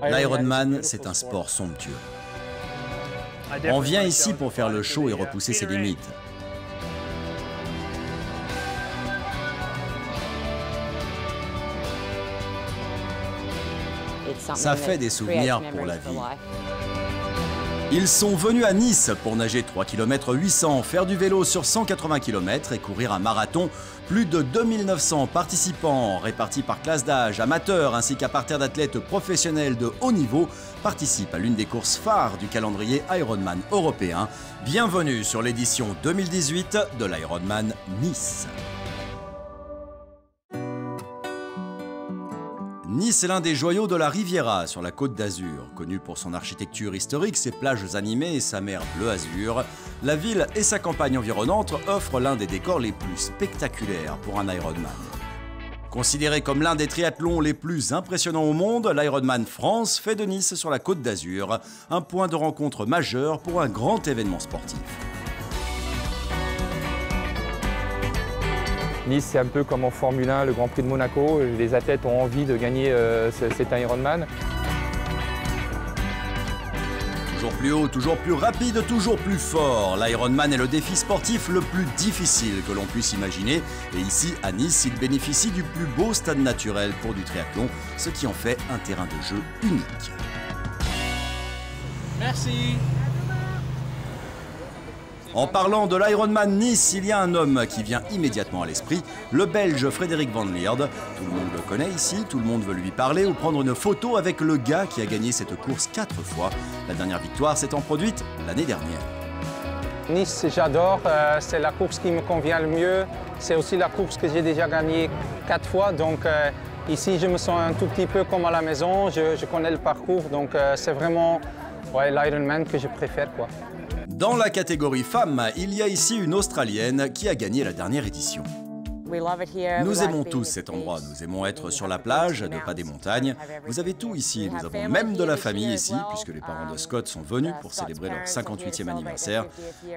L'Ironman, c'est un sport somptueux. On vient ici pour faire le show et repousser ses limites. Ça fait des souvenirs pour la vie. Ils sont venus à Nice pour nager 3 km 800, faire du vélo sur 180 km et courir un marathon. Plus de 2900 participants répartis par classe d'âge, amateurs ainsi qu'à partir d'athlètes professionnels de haut niveau participent à l'une des courses phares du calendrier Ironman européen. Bienvenue sur l'édition 2018 de l'Ironman Nice. Nice est l'un des joyaux de la Riviera sur la Côte d'Azur. Connue pour son architecture historique, ses plages animées et sa mer bleu azur, la ville et sa campagne environnante offrent l'un des décors les plus spectaculaires pour un Ironman. Considéré comme l'un des triathlons les plus impressionnants au monde, l'Ironman France fait de Nice sur la Côte d'Azur un point de rencontre majeur pour un grand événement sportif. Nice, c'est un peu comme en Formule 1, le Grand Prix de Monaco. Les athlètes ont envie de gagner cet Ironman. Toujours plus haut, toujours plus rapide, toujours plus fort. L'Ironman est le défi sportif le plus difficile que l'on puisse imaginer. Et ici, à Nice, il bénéficie du plus beau stade naturel pour du triathlon, ce qui en fait un terrain de jeu unique. Merci. En parlant de l'Ironman Nice, il y a un homme qui vient immédiatement à l'esprit, le Belge Frédéric Van Lierde. Tout le monde le connaît ici, tout le monde veut lui parler ou prendre une photo avec le gars qui a gagné cette course 4 fois. La dernière victoire s'étant produite l'année dernière. Nice, j'adore, c'est la course qui me convient le mieux. C'est aussi la course que j'ai déjà gagnée 4 fois, donc ici je me sens un tout petit peu comme à la maison, je connais le parcours, donc c'est vraiment l'Ironman que je préfère, quoi. Dans la catégorie femmes, il y a ici une Australienne qui a gagné la dernière édition. Nous aimons tous cet endroit, nous aimons être sur la plage, de pas des montagnes. Vous avez tout ici, nous avons même de la famille ici, puisque les parents de Scott sont venus pour célébrer leur 58e anniversaire.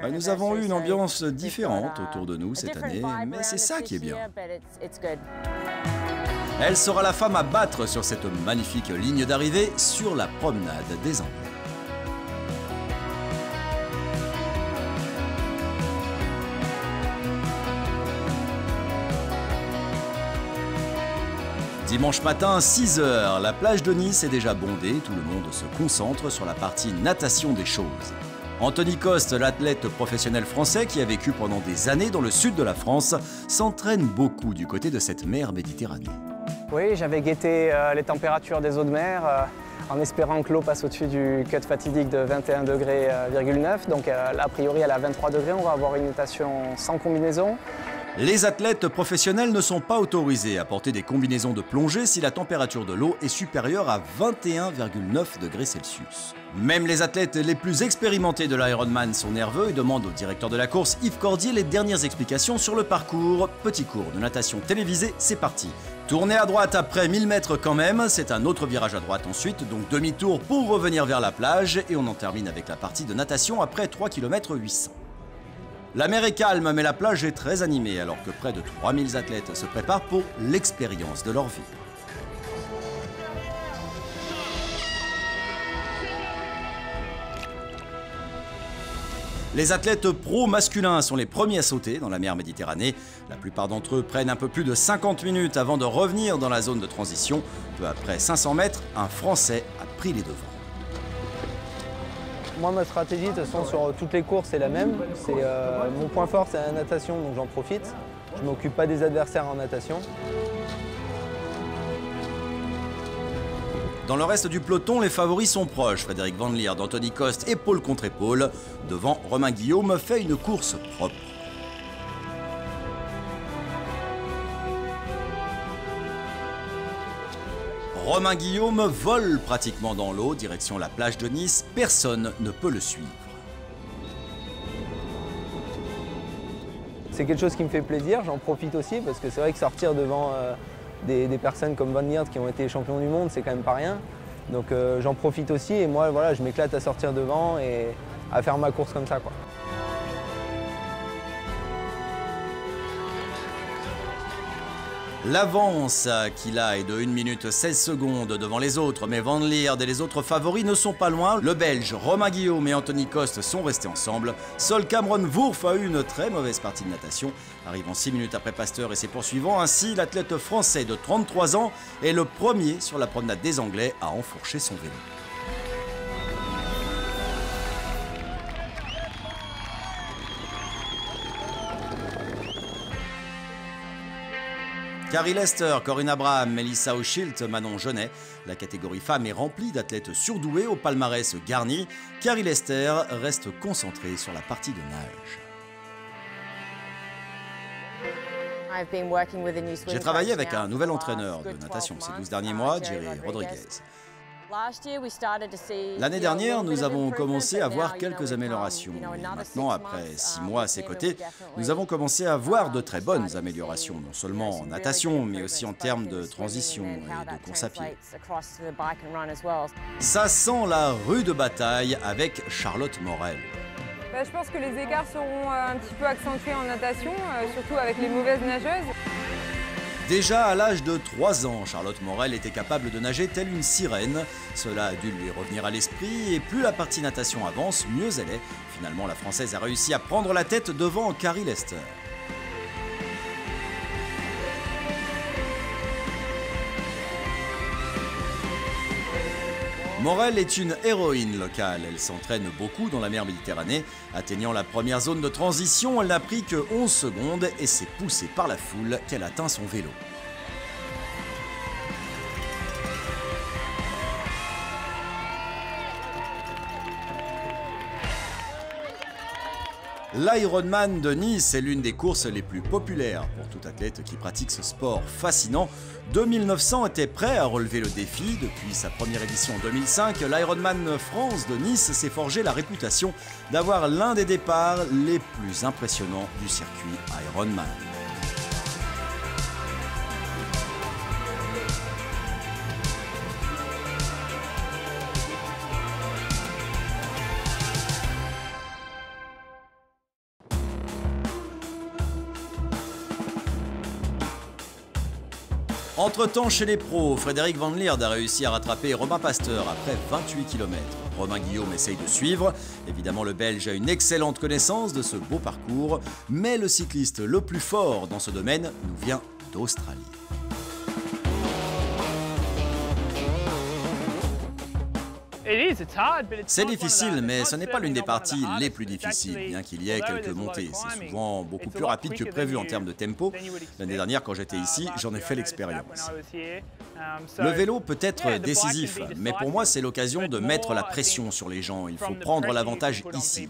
Nous avons eu une ambiance différente autour de nous cette année, mais c'est ça qui est bien. Elle sera la femme à battre sur cette magnifique ligne d'arrivée sur la promenade des Anglais. Dimanche matin, 6 h, la plage de Nice est déjà bondée, tout le monde se concentre sur la partie natation des choses. Anthony Coste, l'athlète professionnel français qui a vécu pendant des années dans le sud de la France, s'entraîne beaucoup du côté de cette mer Méditerranée. Oui, j'avais guetté les températures des eaux de mer en espérant que l'eau passe au-dessus du cut fatidique de 21,9 degrés. Donc a priori, elle est à 23 degrés, on va avoir une natation sans combinaison. Les athlètes professionnels ne sont pas autorisés à porter des combinaisons de plongée si la température de l'eau est supérieure à 21,9 degrés Celsius. Même les athlètes les plus expérimentés de l'Ironman sont nerveux et demandent au directeur de la course, Yves Cordier, les dernières explications sur le parcours. Petit cours de natation télévisé, c'est parti. Tournez à droite après 1000 mètres quand même, c'est un autre virage à droite ensuite, donc demi-tour pour revenir vers la plage et on en termine avec la partie de natation après 3 km 800. La mer est calme, mais la plage est très animée, alors que près de 3000 athlètes se préparent pour l'expérience de leur vie. Les athlètes pro masculins sont les premiers à sauter dans la mer Méditerranée. La plupart d'entre eux prennent un peu plus de 50 minutes avant de revenir dans la zone de transition. Peu après 500 mètres, un Français a pris les devants. Moi, ma stratégie, de toute façon, sur toutes les courses, est la même. Mon point fort, c'est la natation, donc j'en profite. Je ne m'occupe pas des adversaires en natation. Dans le reste du peloton, les favoris sont proches. Frédéric Van Lierde, Anthony Coste, épaule contre épaule. Devant, Romain Guillaume fait une course propre. Romain Guillaume vole pratiquement dans l'eau, direction la plage de Nice. Personne ne peut le suivre. C'est quelque chose qui me fait plaisir, j'en profite aussi parce que c'est vrai que sortir devant des personnes comme Van Lierde qui ont été champions du monde, c'est quand même pas rien. Donc j'en profite aussi et moi voilà, je m'éclate à sortir devant et à faire ma course comme ça, quoi. L'avance qu'il a est de 1 minute 16 secondes devant les autres, mais Van Lierde et les autres favoris ne sont pas loin. Le Belge Romain Guillaume et Anthony Coste sont restés ensemble. Seul Cameron Wurf a eu une très mauvaise partie de natation, arrivant 6 minutes après Pasteur et ses poursuivants. Ainsi, l'athlète français de 33 ans est le premier sur la promenade des Anglais à enfourcher son vélo. Carrie Lester, Corinne Abraham, Melissa O'Shilt, Manon Genet. La catégorie femmes est remplie d'athlètes surdoués au palmarès garni. Carrie Lester reste concentrée sur la partie de nage. J'ai travaillé avec un nouvel entraîneur de natation ces 12 derniers mois, Jerry Rodriguez. L'année dernière, nous avons commencé à voir quelques améliorations. Et maintenant, après 6 mois à ses côtés, nous avons commencé à voir de très bonnes améliorations, non seulement en natation, mais aussi en termes de transition et de course à pied. Ça sent la rude bataille avec Charlotte Morel. Je pense que les écarts seront un petit peu accentués en natation, surtout avec les mauvaises nageuses. Déjà à l'âge de 3 ans, Charlotte Morel était capable de nager telle une sirène. Cela a dû lui revenir à l'esprit et plus la partie natation avance, mieux elle est. Finalement, la Française a réussi à prendre la tête devant Carrie Lester. Morel est une héroïne locale. Elle s'entraîne beaucoup dans la mer Méditerranée. Atteignant la première zone de transition, elle n'a pris que 11 secondes et s'est poussée par la foule qu'elle atteint son vélo. L'Ironman de Nice est l'une des courses les plus populaires pour tout athlète qui pratique ce sport fascinant. 2900 étaient prêts à relever le défi. Depuis sa première édition en 2005, l'Ironman France de Nice s'est forgé la réputation d'avoir l'un des départs les plus impressionnants du circuit Ironman. Entre-temps, chez les pros, Frédéric Van Lierde a réussi à rattraper Romain Pasteur après 28 km. Romain Guillaume essaye de suivre. Évidemment, le Belge a une excellente connaissance de ce beau parcours, mais le cycliste le plus fort dans ce domaine nous vient d'Australie. C'est difficile, mais ce n'est pas l'une des parties les plus difficiles, bien qu'il y ait quelques montées. C'est souvent beaucoup plus rapide que prévu en termes de tempo. L'année dernière, quand j'étais ici, j'en ai fait l'expérience. Le vélo peut être décisif, mais pour moi, c'est l'occasion de mettre la pression sur les gens. Il faut prendre l'avantage ici.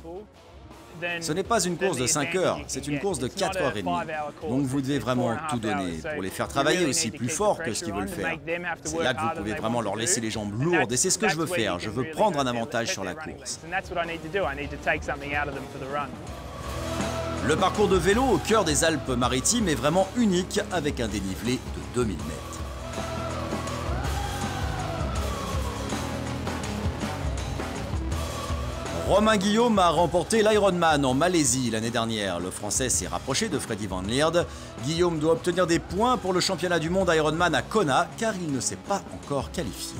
Ce n'est pas une course de 5 heures, c'est une course de 4 heures et demie. Donc vous devez vraiment tout donner pour les faire travailler aussi plus fort que ce qu'ils veulent faire. C'est là que vous pouvez vraiment leur laisser les jambes lourdes et c'est ce que je veux faire. Je veux prendre un avantage sur la course. Le parcours de vélo au cœur des Alpes-Maritimes est vraiment unique avec un dénivelé de 2000 mètres. Romain Guillaume a remporté l'Ironman en Malaisie l'année dernière. Le Français s'est rapproché de Freddy Van Lierde. Guillaume doit obtenir des points pour le championnat du monde Ironman à Kona car il ne s'est pas encore qualifié.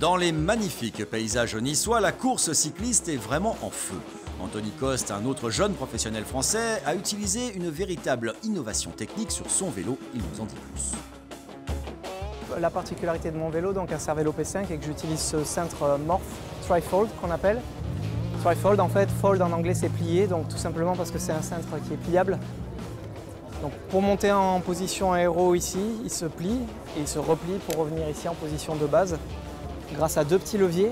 Dans les magnifiques paysages niçois, la course cycliste est vraiment en feu. Anthony Coste, un autre jeune professionnel français, a utilisé une véritable innovation technique sur son vélo. Il nous en dit plus. La particularité de mon vélo, donc un Cervélo P5, est que j'utilise ce cintre Morph Trifold qu'on appelle. Trifold, en fait, fold en anglais c'est plié, donc tout simplement parce que c'est un cintre qui est pliable. Donc pour monter en position aéro ici, il se plie et il se replie pour revenir ici en position de base grâce à 2 petits leviers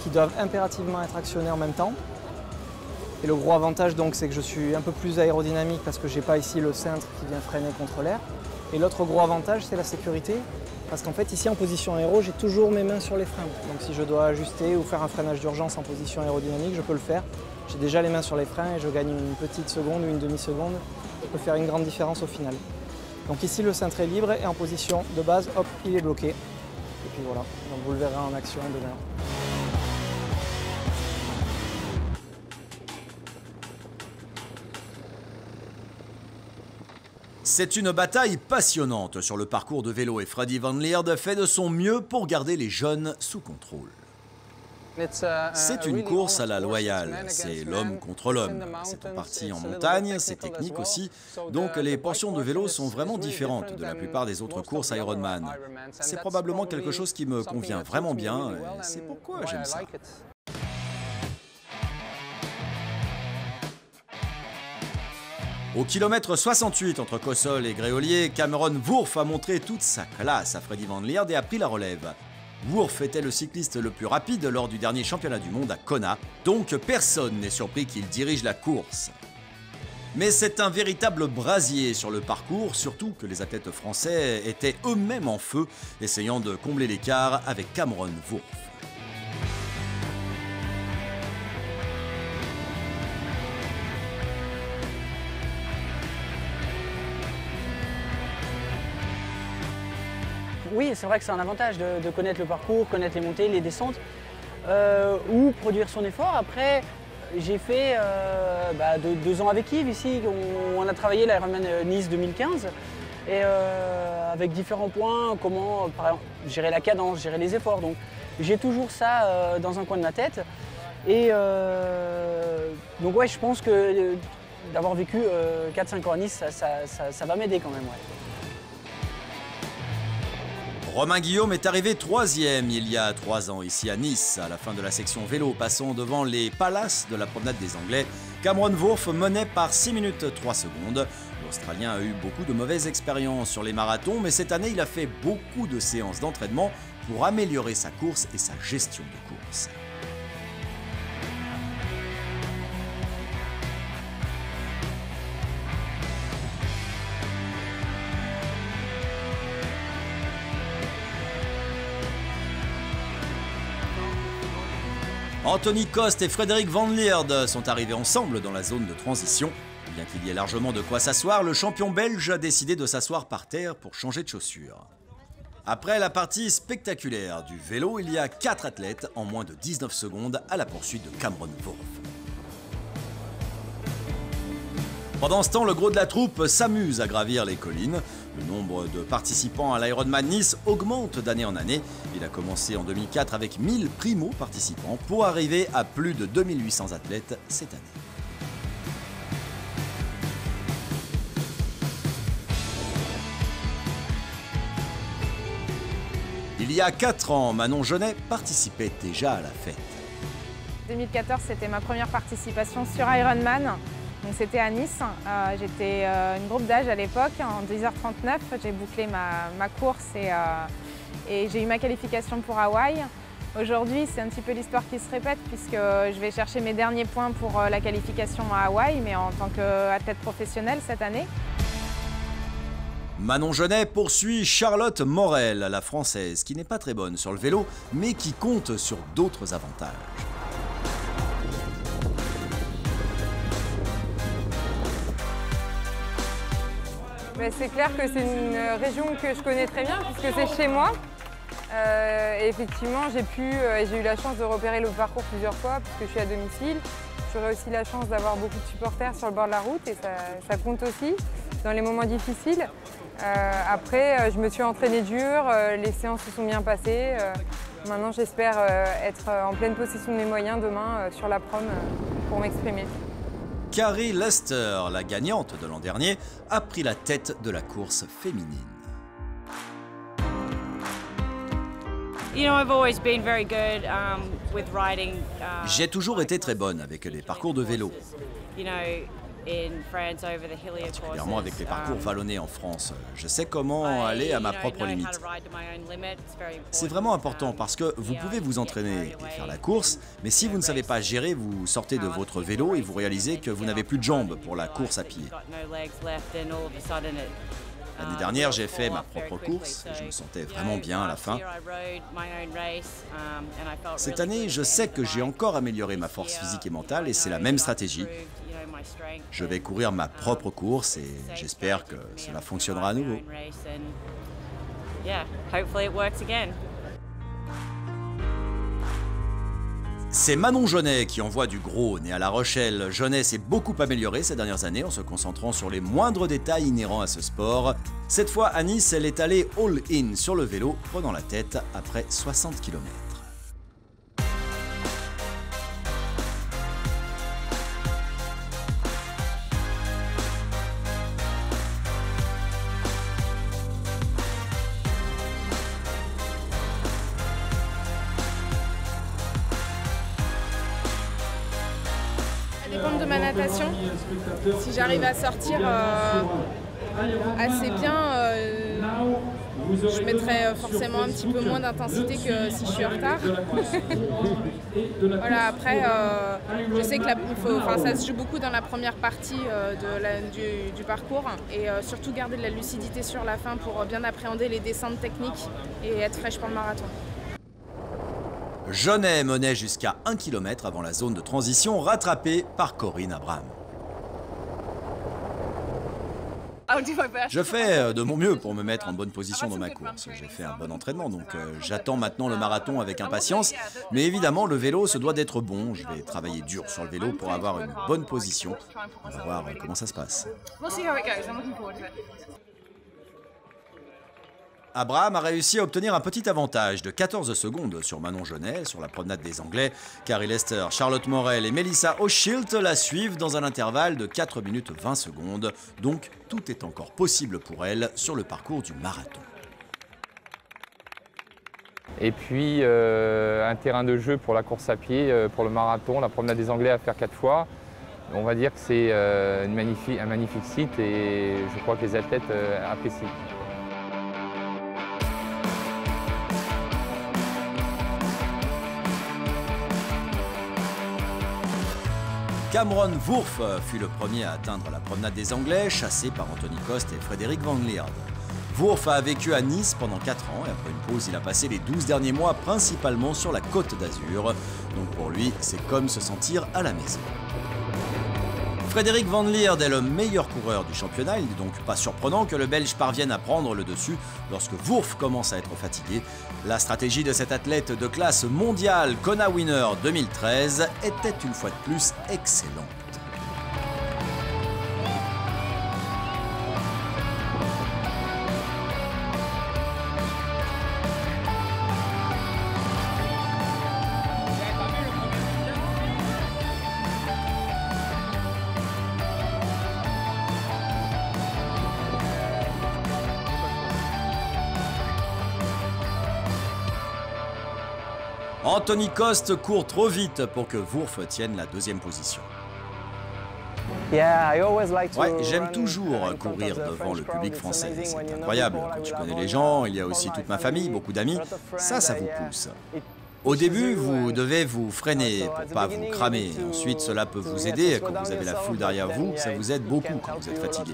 qui doivent impérativement être actionnés en même temps. Et le gros avantage donc c'est que je suis un peu plus aérodynamique parce que je n'ai pas ici le cintre qui vient freiner contre l'air. Et l'autre gros avantage c'est la sécurité parce qu'en fait ici en position aéro j'ai toujours mes mains sur les freins. Donc si je dois ajuster ou faire un freinage d'urgence en position aérodynamique, je peux le faire. J'ai déjà les mains sur les freins et je gagne une petite seconde ou une demi-seconde. Ça peut faire une grande différence au final. Donc ici le cintre est libre et en position de base, hop, il est bloqué. Et puis voilà, donc vous le verrez en action demain. C'est une bataille passionnante sur le parcours de vélo et Freddy Van Lierde fait de son mieux pour garder les jeunes sous contrôle. C'est une course à la loyale, c'est l'homme contre l'homme. C'est en partie en montagne, c'est technique aussi, donc les portions de vélo sont vraiment différentes de la plupart des autres courses Ironman. C'est probablement quelque chose qui me convient vraiment bien, et c'est pourquoi j'aime ça. Au kilomètre 68 entre Cossol et Gréolier, Cameron Wurf a montré toute sa classe à Freddy Van Lierde et a pris la relève. Wurf était le cycliste le plus rapide lors du dernier championnat du monde à Kona, donc personne n'est surpris qu'il dirige la course. Mais c'est un véritable brasier sur le parcours, surtout que les athlètes français étaient eux-mêmes en feu, essayant de combler l'écart avec Cameron Wurf. Oui, c'est vrai que c'est un avantage de connaître le parcours, connaître les montées, les descentes, ou produire son effort. Après, j'ai fait 2 ans avec Yves ici, on a travaillé l'Ironman Nice 2015, et avec différents points, comment par exemple, gérer la cadence, gérer les efforts. Donc j'ai toujours ça dans un coin de ma tête. Et donc ouais, je pense que d'avoir vécu 4-5 ans à Nice, ça va m'aider quand même. Ouais. Romain Guillaume est arrivé 3e il y a 3 ans ici à Nice, à la fin de la section vélo, passant devant les palaces de la promenade des Anglais. Cameron Wurf menait par 6 minutes 3 secondes. L'Australien a eu beaucoup de mauvaises expériences sur les marathons, mais cette année il a fait beaucoup de séances d'entraînement pour améliorer sa course et sa gestion de course. Anthony Coste et Frédéric Van Lierde sont arrivés ensemble dans la zone de transition. Bien qu'il y ait largement de quoi s'asseoir, le champion belge a décidé de s'asseoir par terre pour changer de chaussures. Après la partie spectaculaire du vélo, il y a 4 athlètes en moins de 19 secondes à la poursuite de Cameron Wurf. Pendant ce temps, le gros de la troupe s'amuse à gravir les collines. Le nombre de participants à l'Ironman Nice augmente d'année en année. Il a commencé en 2004 avec 1000 primo-participants pour arriver à plus de 2800 athlètes cette année. Il y a 4 ans, Manon Genet participait déjà à la fête. 2014, c'était ma première participation sur Ironman. Donc c'était à Nice, j'étais une groupe d'âge à l'époque, en 10h39, j'ai bouclé ma course et j'ai eu ma qualification pour Hawaï. Aujourd'hui, c'est un petit peu l'histoire qui se répète puisque je vais chercher mes derniers points pour la qualification à Hawaï, mais en tant qu'athlète professionnelle cette année. Manon Genet poursuit Charlotte Morel, la française, qui n'est pas très bonne sur le vélo, mais qui compte sur d'autres avantages. C'est clair que c'est une région que je connais très bien puisque c'est chez moi. Et effectivement, j'ai eu la chance de repérer le parcours plusieurs fois puisque je suis à domicile. J'aurai aussi la chance d'avoir beaucoup de supporters sur le bord de la route et ça compte aussi dans les moments difficiles. Après, je me suis entraînée dur, les séances se sont bien passées. Maintenant, j'espère être en pleine possession de mes moyens demain sur la prom pour m'exprimer. Carrie Lester, la gagnante de l'an dernier, a pris la tête de la course féminine. J'ai toujours été très bonne avec les parcours de vélo, particulièrement avec les parcours vallonnés en France. Je sais comment aller à ma propre limite. C'est vraiment important parce que vous pouvez vous entraîner et faire la course, mais si vous ne savez pas gérer, vous sortez de votre vélo et vous réalisez que vous n'avez plus de jambes pour la course à pied. L'année dernière, j'ai fait ma propre course et je me sentais vraiment bien à la fin. Cette année, je sais que j'ai encore amélioré ma force physique et mentale et c'est la même stratégie. Je vais courir ma propre course et j'espère que cela fonctionnera à nouveau. C'est Manon Jeunet qui envoie du gros. Née à La Rochelle, Jeunet s'est beaucoup améliorée ces dernières années en se concentrant sur les moindres détails inhérents à ce sport. Cette fois à Nice, elle est allée all-in sur le vélo, prenant la tête après 60 km. Ça dépend de ma natation. Si j'arrive à sortir assez bien, je mettrai forcément un petit peu moins d'intensité que si je suis en retard. Voilà, après, je sais que ça se joue beaucoup dans la première partie du parcours et surtout garder de la lucidité sur la fin pour bien appréhender les descentes techniques et être fraîche pour le marathon. Jeunet menait jusqu'à 1 km avant la zone de transition, rattrapée par Corinne Abraham. Je fais de mon mieux pour me mettre en bonne position dans ma course. J'ai fait un bon entraînement, donc j'attends maintenant le marathon avec impatience. Mais évidemment, le vélo se doit d'être bon. Je vais travailler dur sur le vélo pour avoir une bonne position. On va voir comment ça se passe. Abraham a réussi à obtenir un petit avantage de 14 secondes sur Manon Jeunet sur la promenade des Anglais. Carrie Lester, Charlotte Morel et Melissa O'Shilt la suivent dans un intervalle de 4 minutes 20 secondes. Donc tout est encore possible pour elle sur le parcours du marathon. Et puis un terrain de jeu pour la course à pied, pour le marathon, la promenade des Anglais à faire 4 fois. On va dire que c'est un magnifique site et je crois que les athlètes apprécient. Cameron Wurf fut le premier à atteindre la promenade des Anglais, chassé par Anthony Coste et Frédéric Van Lierde. Wurf a vécu à Nice pendant 4 ans et après une pause, il a passé les 12 derniers mois principalement sur la Côte d'Azur. Donc pour lui, c'est comme se sentir à la maison. Frédéric Van Lierde est le meilleur coureur du championnat, il n'est donc pas surprenant que le Belge parvienne à prendre le dessus lorsque Wurf commence à être fatigué. La stratégie de cet athlète de classe mondiale Kona Winner 2013 était une fois de plus excellente. Anthony Coste court trop vite pour que Wurf tienne la 2e position. Ouais, j'aime toujours courir devant le public français. C'est incroyable. Quand tu connais les gens, il y a aussi toute ma famille, beaucoup d'amis. Ça vous pousse. Au début, vous devez vous freiner pour pas vous cramer. Ensuite, cela peut vous aider. Quand vous avez la foule derrière vous, ça vous aide beaucoup quand vous êtes fatigué.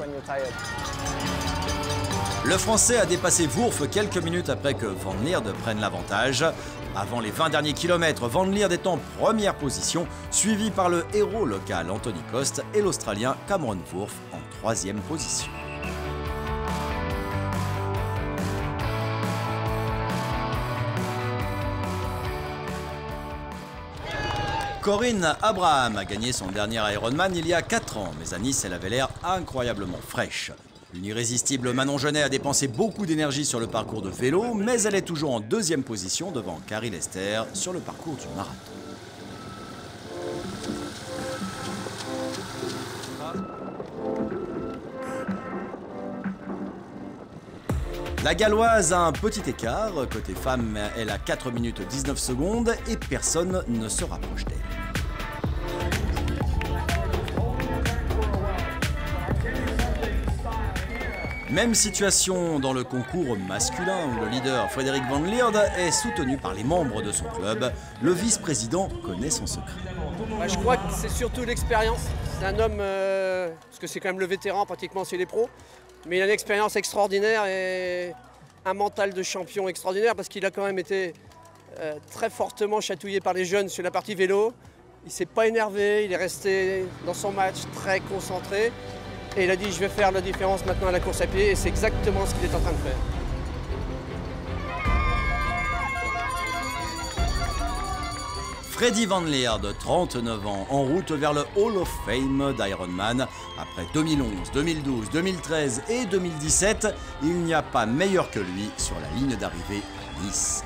Le Français a dépassé Wurf quelques minutes après que Van Lierde prenne l'avantage. Avant les 20 derniers kilomètres, Van Lierde est en première position, suivi par le héros local Anthony Coste et l'Australien Cameron Wurf en 3e position. Corinne Abraham a gagné son dernier Ironman il y a 4 ans, mais à Nice, elle avait l'air incroyablement fraîche. Une irrésistible Manon Jeunet a dépensé beaucoup d'énergie sur le parcours de vélo, mais elle est toujours en 2e position devant Carrie Lester sur le parcours du marathon. La Galloise a un petit écart. Côté femme, elle a 4 minutes 19 secondes et personne ne se rapproche d'elle. Même situation dans le concours masculin où le leader Frédéric Van Lierde est soutenu par les membres de son club. Le vice-président connaît son secret. Je crois que c'est surtout l'expérience. C'est un homme, parce que c'est quand même le vétéran pratiquement, c'est les pros, mais il a une expérience extraordinaire et un mental de champion extraordinaire parce qu'il a quand même été très fortement chatouillé par les jeunes sur la partie vélo. Il ne s'est pas énervé, il est resté dans son match très concentré. Et il a dit je vais faire la différence maintenant à la course à pied et c'est exactement ce qu'il est en train de faire. Freddy Van Lierde, de 39 ans, en route vers le Hall of Fame d'Ironman. Après 2011, 2012, 2013 et 2017, il n'y a pas meilleur que lui sur la ligne d'arrivée à Nice.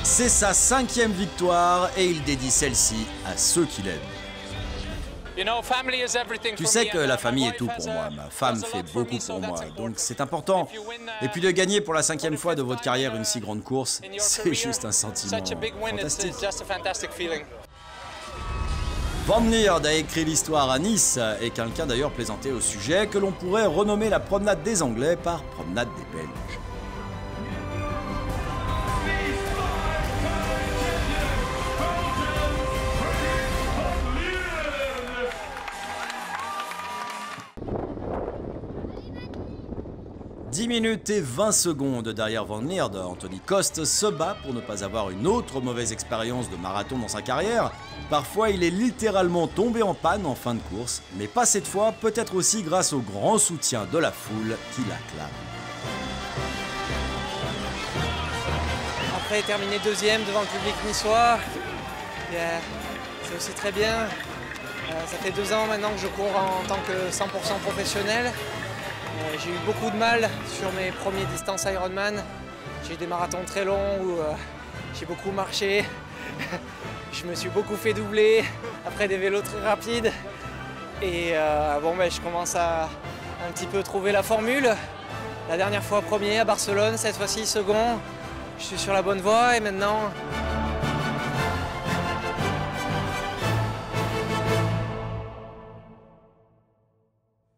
C'est sa 5e victoire et il dédie celle-ci à ceux qu'il aime. Tu sais que la famille est tout pour moi, ma femme fait beaucoup pour moi, donc c'est important. Et puis de gagner pour la 5e fois de votre carrière une si grande course, c'est juste un sentiment fantastique. Van Lierde a écrit l'histoire à Nice et quelqu'un d'ailleurs plaisantait au sujet que l'on pourrait renommer la promenade des Anglais par promenade des Belges. « 10 minutes et 20 secondes derrière Van Lierde, Anthony Coste se bat pour ne pas avoir une autre mauvaise expérience de marathon dans sa carrière. Parfois, il est littéralement tombé en panne en fin de course, mais pas cette fois, peut-être aussi grâce au grand soutien de la foule qui l'acclame. Après, terminer deuxième devant le public niçois, c'est aussi très bien. Ça fait 2 ans maintenant que je cours en tant que 100% professionnel. J'ai eu beaucoup de mal sur mes premières distances Ironman. J'ai eu des marathons très longs où j'ai beaucoup marché. Je me suis beaucoup fait doubler après des vélos très rapides. Et je commence à un petit peu trouver la formule. La dernière fois premier à Barcelone, cette fois-ci second. Je suis sur la bonne voie et maintenant...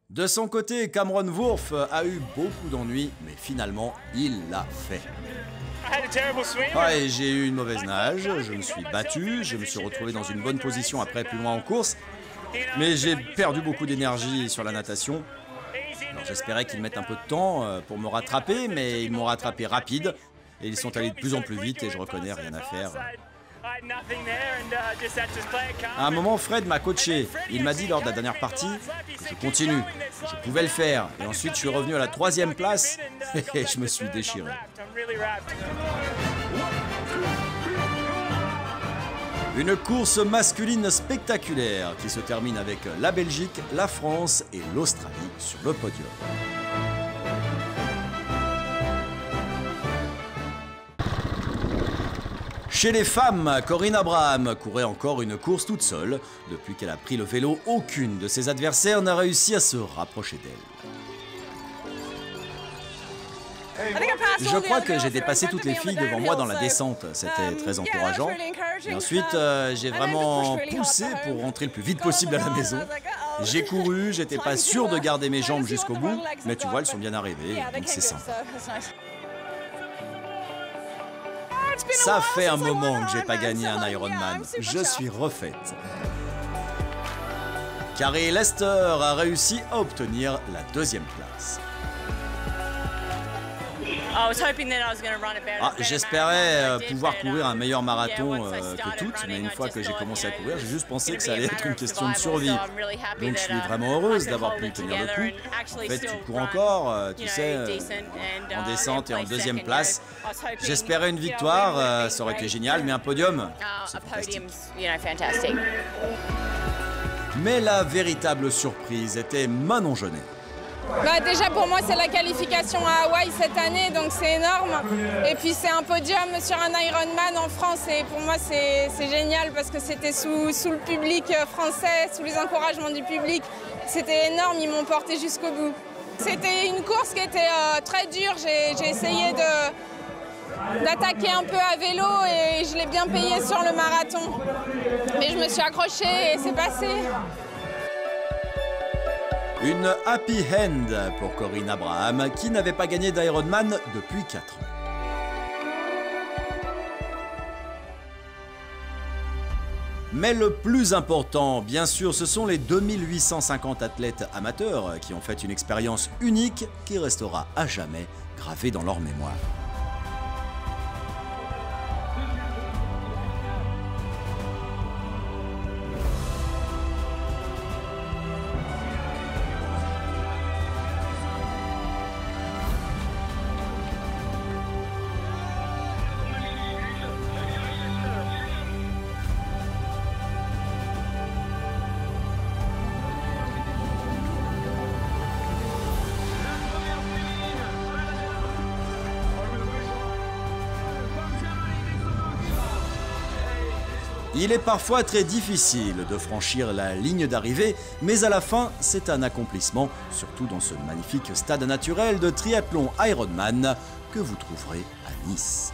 De son côté, Cameron Wurf a eu beaucoup d'ennuis, mais finalement, il l'a fait. Ouais, j'ai eu une mauvaise nage, je me suis battu, je me suis retrouvé dans une bonne position après plus loin en course, mais j'ai perdu beaucoup d'énergie sur la natation. Alors j'espérais qu'ils mettent un peu de temps pour me rattraper, mais ils m'ont rattrapé rapide, et ils sont allés de plus en plus vite, et je reconnais, rien à faire. À un moment, Fred m'a coaché. Il m'a dit lors de la dernière partie que je continue, je pouvais le faire. Et ensuite, je suis revenu à la 3e place et je me suis déchiré. Une course masculine spectaculaire qui se termine avec la Belgique, la France et l'Australie sur le podium. Chez les femmes, Corinne Abraham courait encore une course toute seule. Depuis qu'elle a pris le vélo, aucune de ses adversaires n'a réussi à se rapprocher d'elle. Je crois que j'ai dépassé toutes les filles devant moi dans la descente. C'était très encourageant. Et ensuite, j'ai vraiment poussé pour rentrer le plus vite possible à la maison. J'ai couru, j'étais pas sûr de garder mes jambes jusqu'au bout, mais tu vois, elles sont bien arrivées, donc c'est sympa. Ça fait un moment que j'ai pas gagné un Ironman. Je suis refaite. Carrie Lester a réussi à obtenir la 2e place. J'espérais pouvoir courir un meilleur marathon que toutes, mais une fois que j'ai commencé à courir, j'ai juste pensé que ça allait être une question de survie. Donc je suis vraiment heureuse d'avoir pu tenir le coup. En fait, tu cours encore, tu sais, en descente et en 2e place. J'espérais une victoire, ça aurait été génial, mais un podium, c'est fantastique. Mais la véritable surprise était Manon Jeunet. Déjà pour moi c'est la qualification à Hawaï cette année, donc c'est énorme. Et puis c'est un podium sur un Ironman en France et pour moi c'est génial parce que c'était sous le public français, sous les encouragements du public. C'était énorme, ils m'ont porté jusqu'au bout. C'était une course qui était très dure, j'ai essayé d'attaquer un peu à vélo et je l'ai bien payé sur le marathon. Mais je me suis accrochée et c'est passé. Une happy end pour Corinne Abraham qui n'avait pas gagné d'Ironman depuis 4 ans. Mais le plus important, bien sûr, ce sont les 2850 athlètes amateurs qui ont fait une expérience unique qui restera à jamais gravée dans leur mémoire. Il est parfois très difficile de franchir la ligne d'arrivée, mais à la fin, c'est un accomplissement, surtout dans ce magnifique stade naturel de triathlon Ironman que vous trouverez à Nice.